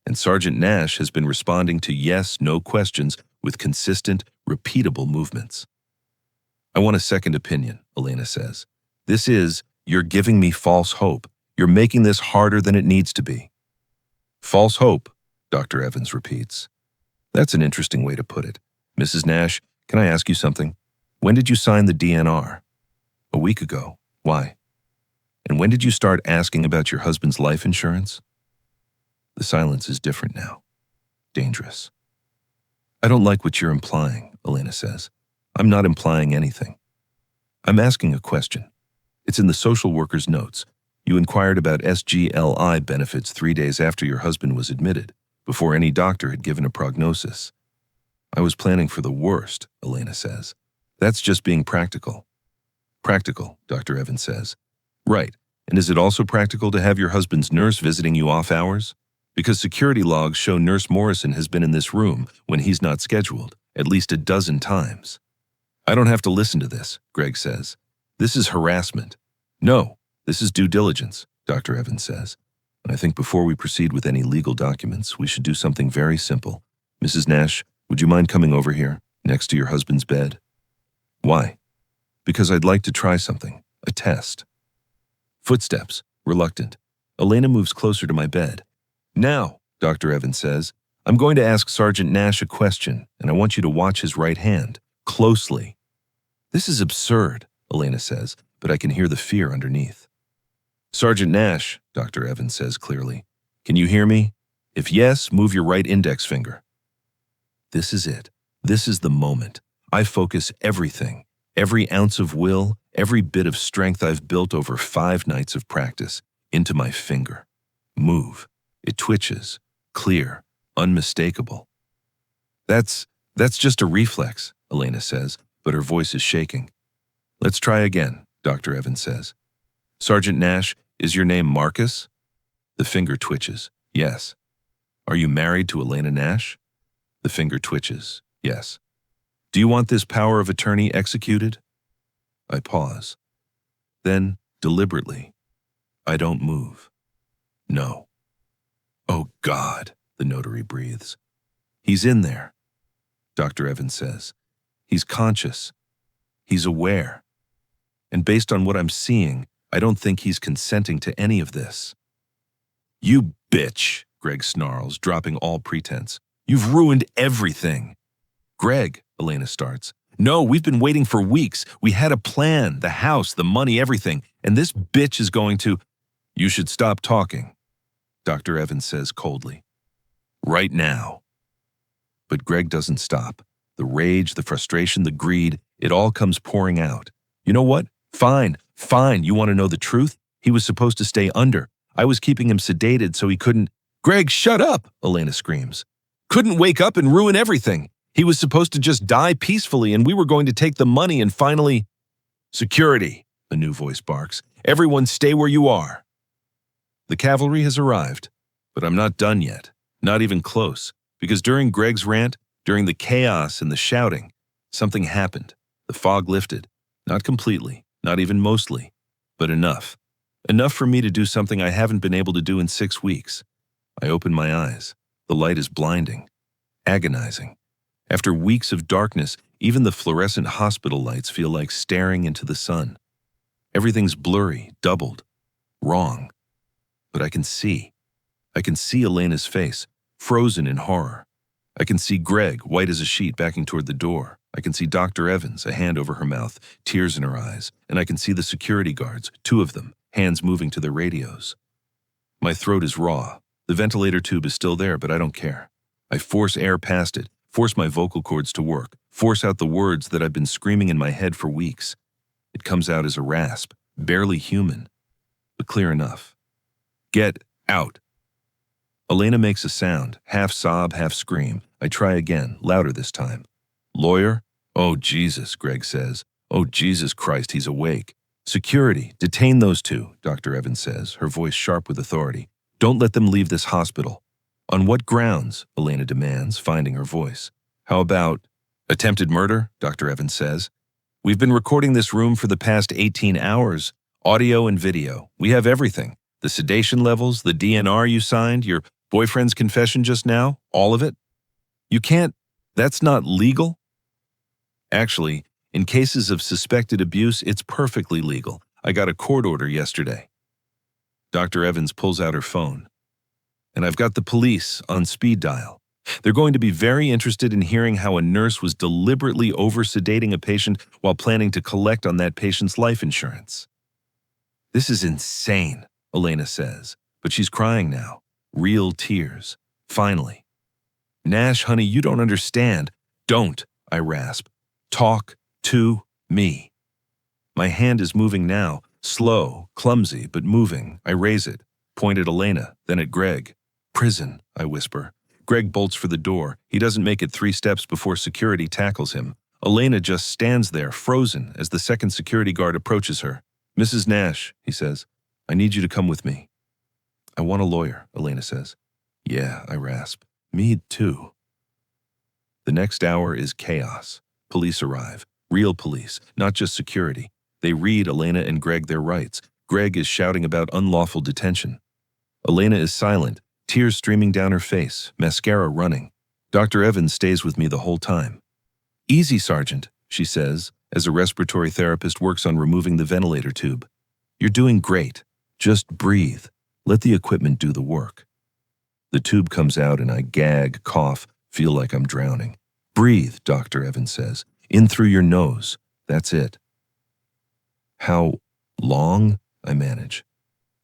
And Sergeant Nash has been responding to yes, no questions with consistent, repeatable movements. I want a second opinion, Elena says. This is, you're giving me false hope. You're making this harder than it needs to be. False hope, Dr. Evans repeats. That's an interesting way to put it. Mrs. Nash, can I ask you something? When did you sign the DNR? A week ago. Why? And when did you start asking about your husband's life insurance? The silence is different now. Dangerous. I don't like what you're implying, Elena says. I'm not implying anything. I'm asking a question. It's in the social worker's notes. You inquired about SGLI benefits 3 days after your husband was admitted, before any doctor had given a prognosis. I was planning for the worst, Elena says. That's just being practical. Practical, Dr. Evans says. Right. And is it also practical to have your husband's nurse visiting you off hours? Because security logs show Nurse Morrison has been in this room when he's not scheduled, at least a dozen times. I don't have to listen to this, Greg says. This is harassment. No, this is due diligence, Dr. Evans says. And I think before we proceed with any legal documents, we should do something very simple. Mrs. Nash, would you mind coming over here, next to your husband's bed? Why? Because I'd like to try something, a test. Footsteps, reluctant. Elena moves closer to my bed. Now, Dr. Evans says, I'm going to ask Sergeant Nash a question, and I want you to watch his right hand, closely. This is absurd, Elena says, but I can hear the fear underneath. Sergeant Nash, Dr. Evans says clearly, can you hear me? If yes, move your right index finger. This is it. This is the moment. I focus everything, every ounce of will, every bit of strength I've built over 5 nights of practice, into my finger. Move. It twitches, clear, unmistakable. That's just a reflex, Elena says, but her voice is shaking. Let's try again, Dr. Evans says. Sergeant Nash, is your name Marcus? The finger twitches. Yes. Are you married to Elena Nash? The finger twitches. Yes. Do you want this power of attorney executed? I pause. Then, deliberately, I don't move. No. Oh, God, the notary breathes. He's in there, Dr. Evans says. He's conscious. He's aware. And based on what I'm seeing, I don't think he's consenting to any of this. You bitch, Greg snarls, dropping all pretense. You've ruined everything. Greg, Elena starts. No, we've been waiting for weeks. We had a plan, the house, the money, everything. And this bitch is going to… You should stop talking, Dr. Evans says coldly. Right now. But Greg doesn't stop. The rage, the frustration, the greed, it all comes pouring out. You know what? Fine. You want to know the truth? He was supposed to stay under. I was keeping him sedated so he couldn't… Greg, shut up, Elena screams. Couldn't wake up and ruin everything. He was supposed to just die peacefully and we were going to take the money and finally… Security, a new voice barks. Everyone stay where you are. The cavalry has arrived, but I'm not done yet, not even close, because during Greg's rant, during the chaos and the shouting, something happened. The fog lifted, not completely, not even mostly, but enough. Enough for me to do something I haven't been able to do in 6 weeks. I open my eyes. The light is blinding, agonizing. After weeks of darkness, even the fluorescent hospital lights feel like staring into the sun. Everything's blurry, doubled, wrong. But I can see. I can see Elena's face, frozen in horror. I can see Greg, white as a sheet, backing toward the door. I can see Dr. Evans, a hand over her mouth, tears in her eyes. And I can see the security guards, 2 of them, hands moving to their radios. My throat is raw. The ventilator tube is still there, but I don't care. I force air past it, force my vocal cords to work, force out the words that I've been screaming in my head for weeks. It comes out as a rasp, barely human, but clear enough. Get out. Elena makes a sound, half sob, half scream. I try again, louder this time. Lawyer? Oh, Jesus, Greg says. Oh, Jesus Christ, he's awake. Security, detain those 2, Dr. Evans says, her voice sharp with authority. Don't let them leave this hospital. On what grounds? Elena demands, finding her voice. How about attempted murder? Dr. Evans says. We've been recording this room for the past 18 hours, audio and video. We have everything. The sedation levels, the DNR you signed, your boyfriend's confession just now, all of it. You can't… That's not legal? Actually, in cases of suspected abuse, it's perfectly legal. I got a court order yesterday. Dr. Evans pulls out her phone. And I've got the police on speed dial. They're going to be very interested in hearing how a nurse was deliberately over-sedating a patient while planning to collect on that patient's life insurance. This is insane, Elena says, but she's crying now. Real tears. Finally. Nash, honey, you don't understand. Don't, I rasp. Talk to me. My hand is moving now, slow, clumsy, but moving. I raise it, point at Elena, then at Greg. Prison, I whisper. Greg bolts for the door. He doesn't make it 3 steps before security tackles him. Elena just stands there, frozen, as the second security guard approaches her. Mrs. Nash, he says, I need you to come with me. I want a lawyer, Elena says. Yeah, I rasp. Me too. The next hour is chaos. Police arrive. Real police, not just security. They read Elena and Greg their rights. Greg is shouting about unlawful detention. Elena is silent, tears streaming down her face, mascara running. Dr. Evans stays with me the whole time. Easy, Sergeant, she says, as a respiratory therapist works on removing the ventilator tube. You're doing great. Just breathe. Let the equipment do the work. The tube comes out and I gag, cough, feel like I'm drowning. Breathe, Dr. Evans says. In through your nose. That's it. How long? I manage.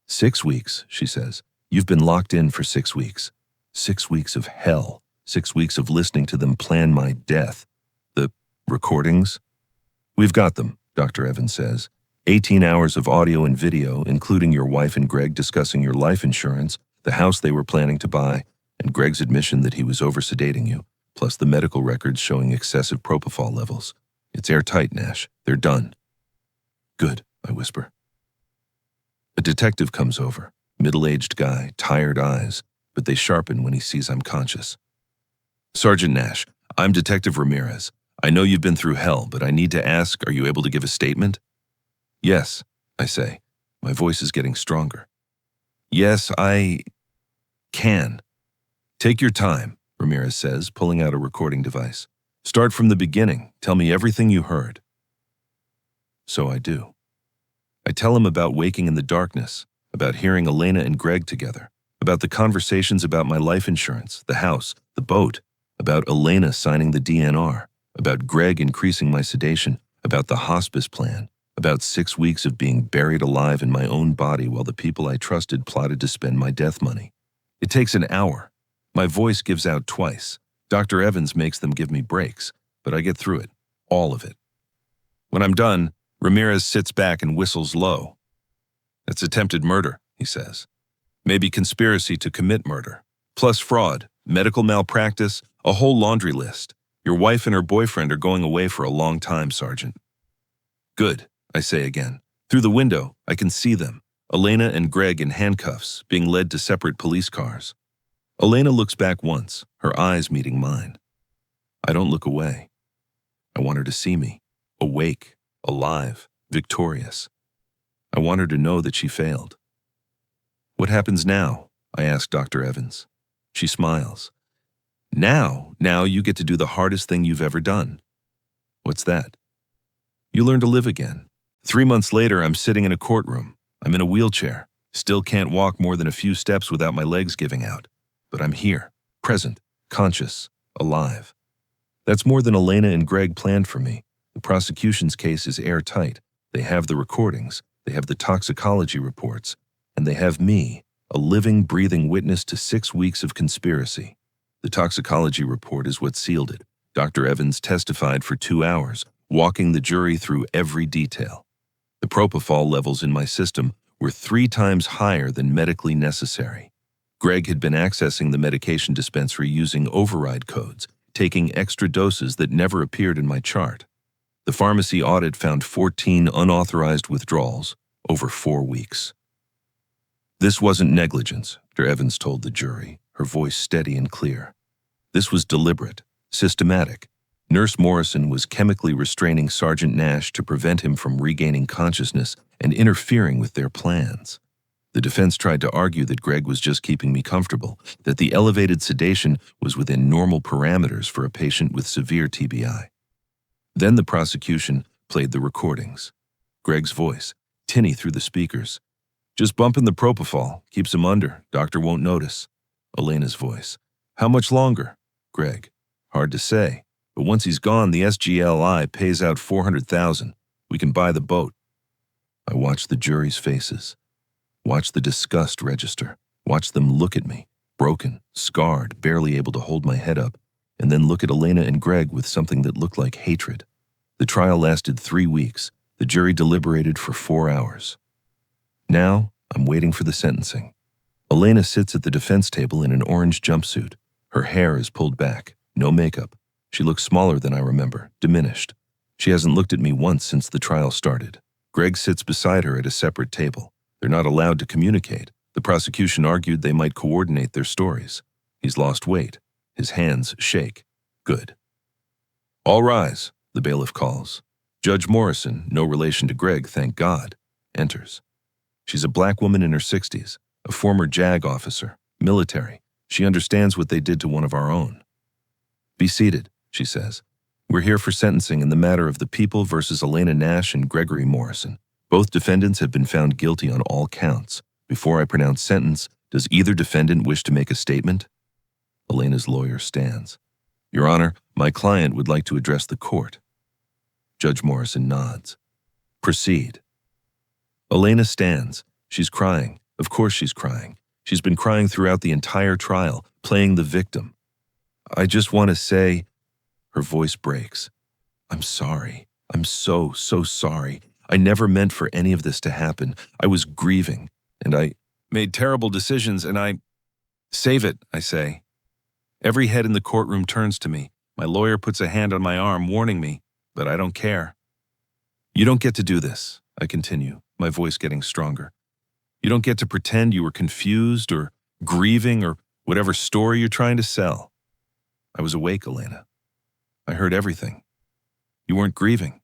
6 weeks, she says. You've been locked in for 6 weeks. 6 weeks of hell. 6 weeks of listening to them plan my death. The recordings? We've got them, Dr. Evans says. 18 hours of audio and video, including your wife and Greg discussing your life insurance, the house they were planning to buy, and Greg's admission that he was over-sedating you, plus the medical records showing excessive propofol levels. It's airtight, Nash. They're done. Good, I whisper. A detective comes over. Middle-aged guy, tired eyes, but they sharpen when he sees I'm conscious. Sergeant Nash, I'm Detective Ramirez. I know you've been through hell, but I need to ask, are you able to give a statement? Yes, I say. My voice is getting stronger. Yes, I can. Take your time, Ramirez says, pulling out a recording device. Start from the beginning. Tell me everything you heard. So I do. I tell him about waking in the darkness, about hearing Elena and Greg together, about the conversations about my life insurance, the house, the boat, about Elena signing the DNR, about Greg increasing my sedation, about the hospice plan, about 6 weeks of being buried alive in my own body while the people I trusted plotted to spend my death money. It takes an hour. My voice gives out twice. Dr. Evans makes them give me breaks, but I get through it, all of it. When I'm done, Ramirez sits back and whistles low. That's attempted murder, he says. Maybe conspiracy to commit murder. Plus fraud, medical malpractice, a whole laundry list. Your wife and her boyfriend are going away for a long time, Sergeant. Good, I say again. Through the window, I can see them. Elena and Greg in handcuffs, being led to separate police cars. Elena looks back once, her eyes meeting mine. I don't look away. I want her to see me, awake, alive, victorious. I want her to know that she failed. What happens now? I ask Dr. Evans. She smiles. Now you get to do the hardest thing you've ever done. What's that? You learn to live again. 3 months later, I'm sitting in a courtroom. I'm in a wheelchair. Still can't walk more than a few steps without my legs giving out. But I'm here, present, conscious, alive. That's more than Elena and Greg planned for me. The prosecution's case is airtight. They have the recordings, they have the toxicology reports, and they have me, a living, breathing witness to 6 weeks of conspiracy. The toxicology report is what sealed it. Dr. Evans testified for 2 hours, walking the jury through every detail. The propofol levels in my system were 3 times higher than medically necessary. Greg had been accessing the medication dispensary using override codes, taking extra doses that never appeared in my chart. The pharmacy audit found 14 unauthorized withdrawals over 4 weeks. This wasn't negligence, Dr. Evans told the jury, her voice steady and clear. This was deliberate, systematic. Nurse Morrison was chemically restraining Sergeant Nash to prevent him from regaining consciousness and interfering with their plans. The defense tried to argue that Greg was just keeping me comfortable, that the elevated sedation was within normal parameters for a patient with severe TBI. Then the prosecution played the recordings. Greg's voice, tinny through the speakers. Just bumping the propofol, keeps him under, doctor won't notice. Elena's voice. How much longer? Greg. Hard to say, but once he's gone, the SGLI pays out $400,000. We can buy the boat. I watch the jury's faces. Watch the disgust register. Watch them look at me, broken, scarred, barely able to hold my head up, and then look at Elena and Greg with something that looked like hatred. The trial lasted 3 weeks. The jury deliberated for 4 hours. Now, I'm waiting for the sentencing. Elena sits at the defense table in an orange jumpsuit. Her hair is pulled back, no makeup. She looks smaller than I remember, diminished. She hasn't looked at me once since the trial started. Greg sits beside her at a separate table. They're not allowed to communicate. The prosecution argued they might coordinate their stories. He's lost weight. His hands shake. Good. All rise, the bailiff calls. Judge Morrison, no relation to Greg, thank God, enters. She's a black woman in her 60s, a former JAG officer, military. She understands what they did to one of our own. Be seated, she says. We're here for sentencing in the matter of the People versus Elena Nash and Gregory Morrison. Both defendants have been found guilty on all counts. Before I pronounce sentence, does either defendant wish to make a statement? Elena's lawyer stands. Your Honor, my client would like to address the court. Judge Morrison nods. Proceed. Elena stands. She's crying. Of course she's crying. She's been crying throughout the entire trial, playing the victim. I just want to say, her voice breaks. I'm sorry. I'm so sorry. I never meant for any of this to happen. I was grieving, and I made terrible decisions, and I... Save it, I say. Every head in the courtroom turns to me. My lawyer puts a hand on my arm, warning me, but I don't care. You don't get to do this, I continue, my voice getting stronger. You don't get to pretend you were confused or grieving or whatever story you're trying to sell. I was awake, Elena. I heard everything. You weren't grieving.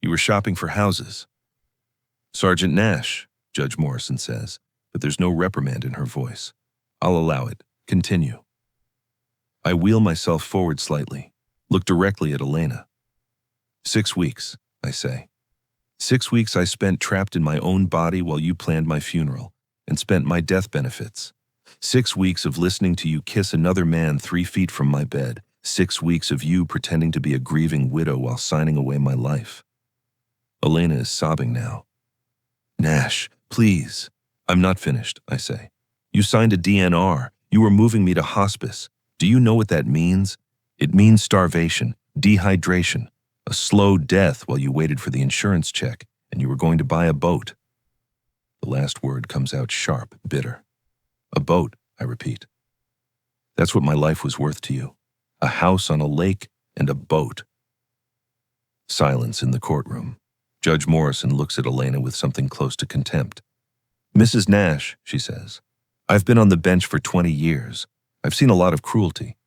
You were shopping for houses. Sergeant Nash, Judge Morrison says, but there's no reprimand in her voice. I'll allow it. Continue. I wheel myself forward slightly, look directly at Elena. 6 weeks, I say. 6 weeks I spent trapped in my own body while you planned my funeral and spent my death benefits. 6 weeks of listening to you kiss another man 3 feet from my bed. 6 weeks of you pretending to be a grieving widow while signing away my life. Elena is sobbing now. Nash, please. I'm not finished, I say. You signed a DNR. You were moving me to hospice. Do you know what that means? It means starvation, dehydration, a slow death while you waited for the insurance check and you were going to buy a boat. The last word comes out sharp, bitter. A boat, I repeat. That's what my life was worth to you. A house on a lake and a boat. Silence in the courtroom. Judge Morrison looks at Elena with something close to contempt. Mrs. Nash, she says, I've been on the bench for 20 years. I've seen a lot of cruelty.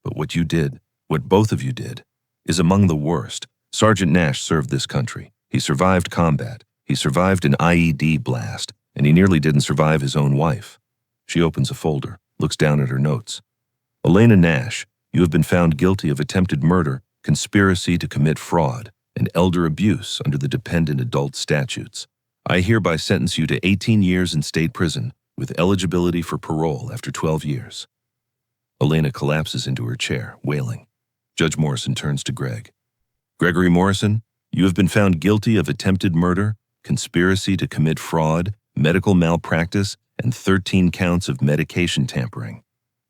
But what you did, what both of you did, is among the worst. Sergeant Nash served this country. He survived combat. He survived an IED blast, and he nearly didn't survive his own wife. She opens a folder, looks down at her notes. Elena Nash, you have been found guilty of attempted murder, conspiracy to commit fraud, and elder abuse under the dependent adult statutes. I hereby sentence you to 18 years in state prison with eligibility for parole after 12 years. Elena collapses into her chair, wailing. Judge Morrison turns to Greg. Gregory Morrison, you have been found guilty of attempted murder, conspiracy to commit fraud, medical malpractice, and 13 counts of medication tampering.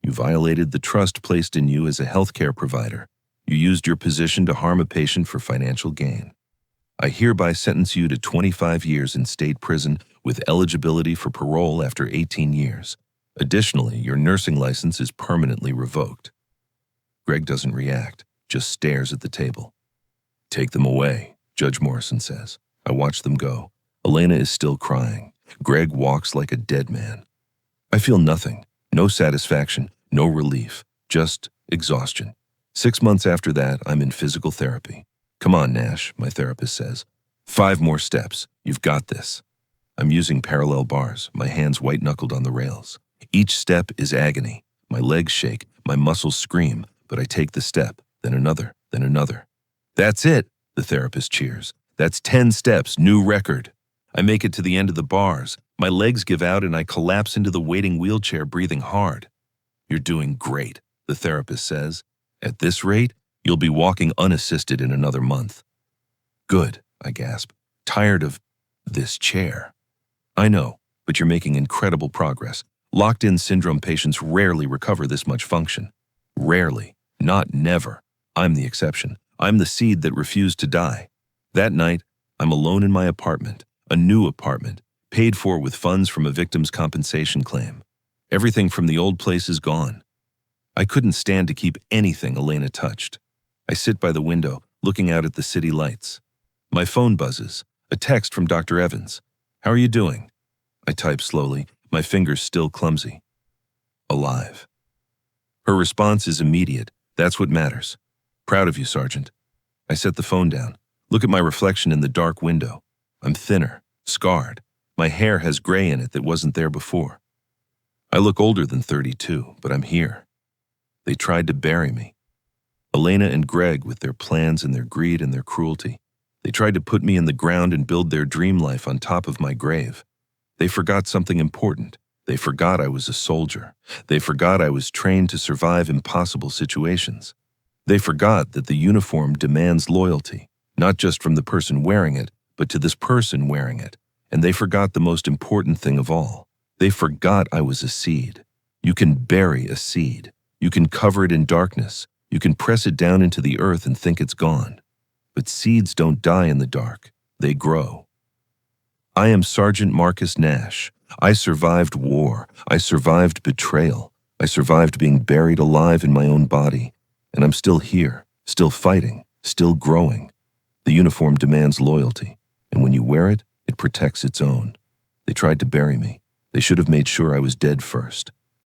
You violated the trust placed in you as a healthcare provider. You used your position to harm a patient for financial gain. I hereby sentence you to 25 years in state prison with eligibility for parole after 18 years. Additionally, your nursing license is permanently revoked. Greg doesn't react, just stares at the table. Take them away, Judge Morrison says. I watch them go. Elena is still crying. Greg walks like a dead man. I feel nothing, no satisfaction, no relief, just exhaustion. 6 months after that, I'm in physical therapy. Come on, Nash, my therapist says. 5 more steps. You've got this. I'm using parallel bars, my hands white-knuckled on the rails. Each step is agony. My legs shake, my muscles scream, but I take the step, then another, then another. That's it, the therapist cheers. That's 10 steps, new record. I make it to the end of the bars. My legs give out and I collapse into the waiting wheelchair, breathing hard. You're doing great, the therapist says. At this rate, you'll be walking unassisted in another month. Good, I gasp, tired of this chair. I know, but you're making incredible progress. Locked-in syndrome patients rarely recover this much function. Rarely, not never. I'm the exception. I'm the seed that refused to die. That night, I'm alone in my apartment, a new apartment, paid for with funds from a victim's compensation claim. Everything from the old place is gone. I couldn't stand to keep anything Elena touched. I sit by the window, looking out at the city lights. My phone buzzes. A text from Dr. Evans. "How are you doing?" I type slowly, my fingers still clumsy. "Alive." Her response is immediate. "That's what matters. Proud of you, Sergeant." I set the phone down. Look at my reflection in the dark window. I'm thinner, scarred. My hair has gray in it that wasn't there before. I look older than 32, but I'm here. They tried to bury me. Elena and Greg, with their plans and their greed and their cruelty. They tried to put me in the ground and build their dream life on top of my grave. They forgot something important. They forgot I was a soldier. They forgot I was trained to survive impossible situations. They forgot that the uniform demands loyalty, not just from the person wearing it, but to this person wearing it. And they forgot the most important thing of all. They forgot I was a seed. You can bury a seed. You can cover it in darkness. You can press it down into the earth and think it's gone. But seeds don't die in the dark. They grow. I am Sergeant Marcus Nash. I survived war. I survived betrayal. I survived being buried alive in my own body. And I'm still here, still fighting, still growing. The uniform demands loyalty. And when you wear it, it protects its own. They tried to bury me. They should have made sure I was dead first.